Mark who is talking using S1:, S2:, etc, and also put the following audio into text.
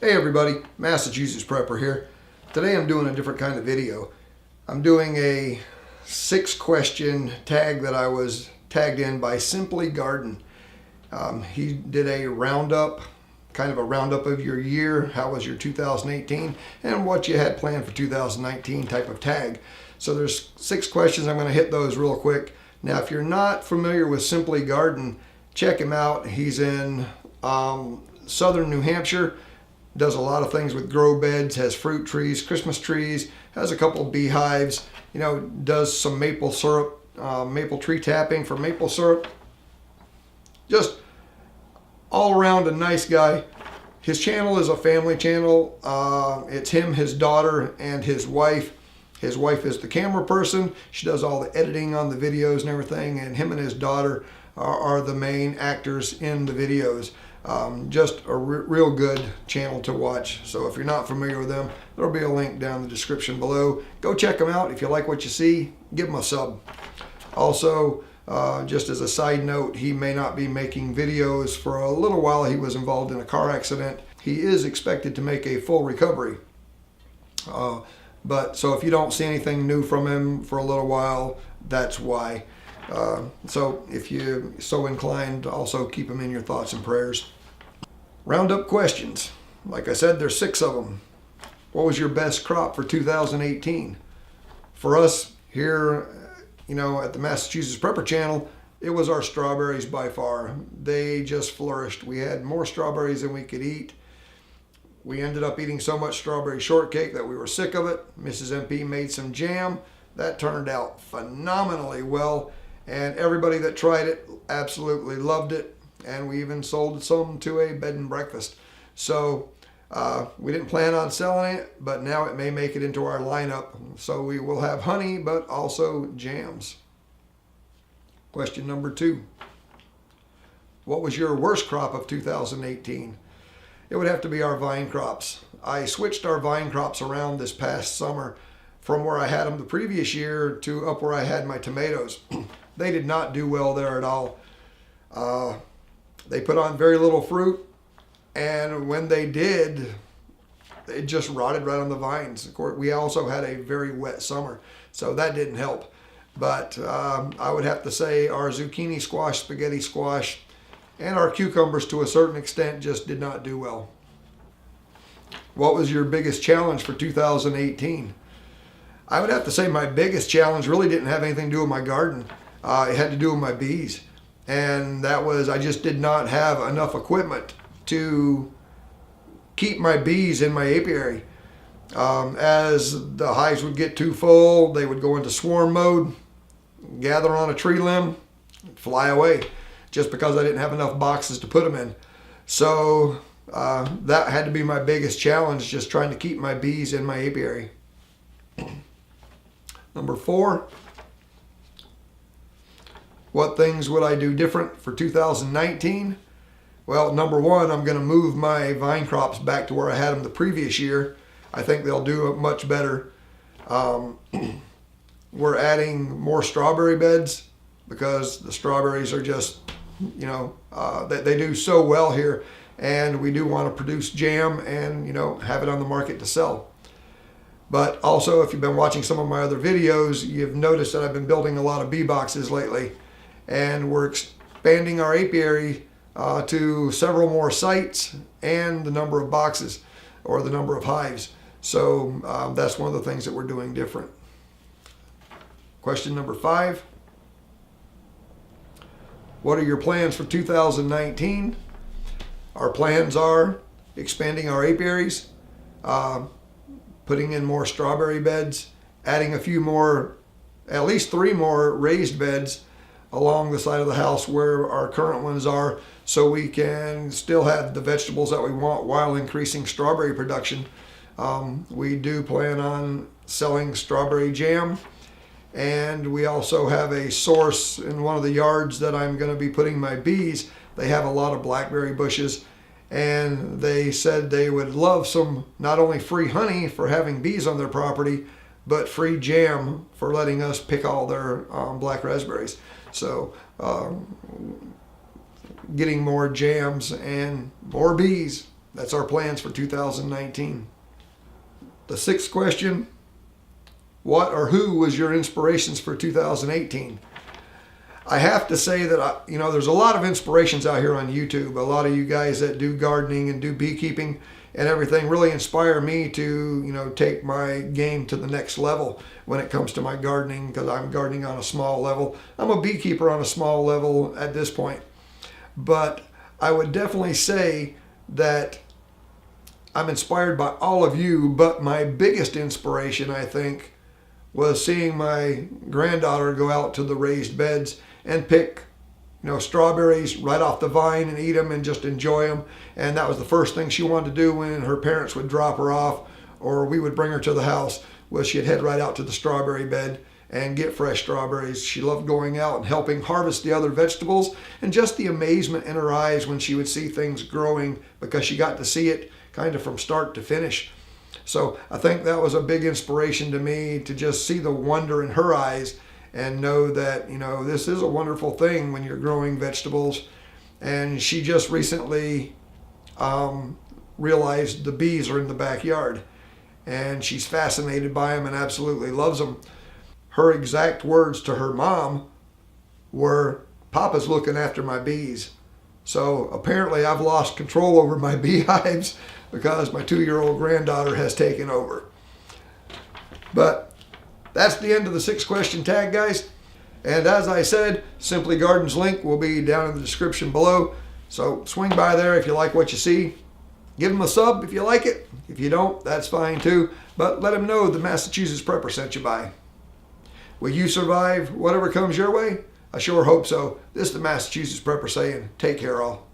S1: Hey everybody, Massachusetts Prepper here. Today I'm doing a different kind of video. I'm doing a 6-question tag that I was tagged in by SimplyGarden. He did a roundup, kind of a roundup of your year, how was your 2018, and what you had planned for 2019 type of tag. So there's 6 questions, I'm going to hit those real quick. Now if you're not familiar with SimplyGarden, check him out. He's in southern New Hampshire. Does a lot of things with grow beds, has fruit trees, Christmas trees, has a couple of beehives, does some maple syrup, maple tree tapping for maple syrup. Just all around a nice guy. His channel is a family channel. It's him, his daughter, and his wife. His wife is the camera person. She does all the editing on the videos and everything, and him and his daughter are the main actors in the videos. Just a real good channel to watch. So if you're not familiar with them, there'll be a link down in the description below. Go check them out. If you like what you see, give them a sub. Also, just as a side note, he may not be making videos for a little while. He was involved in a car accident. He is expected to make a full recovery. But so if you don't see anything new from him for a little while, that's why. So if you're so inclined, also keep him in your thoughts and prayers. Roundup questions. Like I said, there's 6 of them. What was your best crop for 2018? For us here, at the Massachusetts Prepper channel, it was our strawberries by far. They just flourished. We had more strawberries than we could eat. We ended up eating so much strawberry shortcake that we were sick of it. Mrs. MP made some jam. That turned out phenomenally well. And everybody that tried it absolutely loved it. And we even sold some to a bed and breakfast. So we didn't plan on selling it, but now it may make it into our lineup. So we will have honey, but also jams. Question number 2. What was your worst crop of 2018? It would have to be our vine crops. I switched our vine crops around this past summer from where I had them the previous year to up where I had my tomatoes. They did not do well there at all. They put on very little fruit, and when they did, it just rotted right on the vines. Of course, we also had a very wet summer, so that didn't help. But I would have to say our zucchini squash, spaghetti squash, and our cucumbers to a certain extent just did not do well. What was your biggest challenge for 2018? I would have to say my biggest challenge really didn't have anything to do with my garden. It had to do with my bees. And that was, I just did not have enough equipment to keep my bees in my apiary. As the hives would get too full, they would go into swarm mode, gather on a tree limb, fly away, just because I didn't have enough boxes to put them in. So that had to be my biggest challenge, just trying to keep my bees in my apiary. Number 4. What things would I do different for 2019? Well, number 1, I'm going to move my vine crops back to where I had them the previous year. I think they'll do much better. We're adding more strawberry beds because the strawberries are just, they do so well here. And we do want to produce jam and, have it on the market to sell. But also, if you've been watching some of my other videos, you've noticed that I've been building a lot of bee boxes lately. And we're expanding our apiary to several more sites and the number of boxes or the number of hives. So that's one of the things that we're doing different. Question number 5. What are your plans for 2019? Our plans are expanding our apiaries, putting in more strawberry beds, adding a few more, at least 3 more raised beds along the side of the house where our current ones are, so we can still have the vegetables that we want while increasing strawberry production. We do plan on selling strawberry jam, and we also have a source in one of the yards that I'm going to be putting my bees. They have a lot of blackberry bushes, and they said they would love some not only free honey for having bees on their property, but free jam for letting us pick all their black raspberries. So getting more jams and more bees That's our plans for 2019. The sixth question, what or who was your inspirations for 2018? I have to say that, there's a lot of inspirations out here on YouTube. A lot of you guys that do gardening and do beekeeping and everything really inspire me to, take my game to the next level when it comes to my gardening, because I'm gardening on a small level. I'm a beekeeper on a small level at this point. But I would definitely say that I'm inspired by all of you, but my biggest inspiration, I think, was seeing my granddaughter go out to the raised beds and pick, strawberries right off the vine and eat them and just enjoy them. And that was the first thing she wanted to do when her parents would drop her off or we would bring her to the house, was she'd head right out to the strawberry bed and get fresh strawberries. She loved going out and helping harvest the other vegetables, and just the amazement in her eyes when she would see things growing, because she got to see it kind of from start to finish. So I think that was a big inspiration to me, to just see the wonder in her eyes and know that, this is a wonderful thing when you're growing vegetables. And she just recently realized the bees are in the backyard, and she's fascinated by them and absolutely loves them. Her exact words to her mom were, "Papa's looking after my bees." So apparently I've lost control over my beehives because my 2-year-old granddaughter has taken over. But that's the end of the 6-question tag, guys. And as I said, Simply Garden's link will be down in the description below. So swing by there if you like what you see. Give them a sub if you like it. If you don't, that's fine too. But let them know the Massachusetts Prepper sent you by. Will you survive whatever comes your way? I sure hope so. This is the Massachusetts Prepper saying, take care all.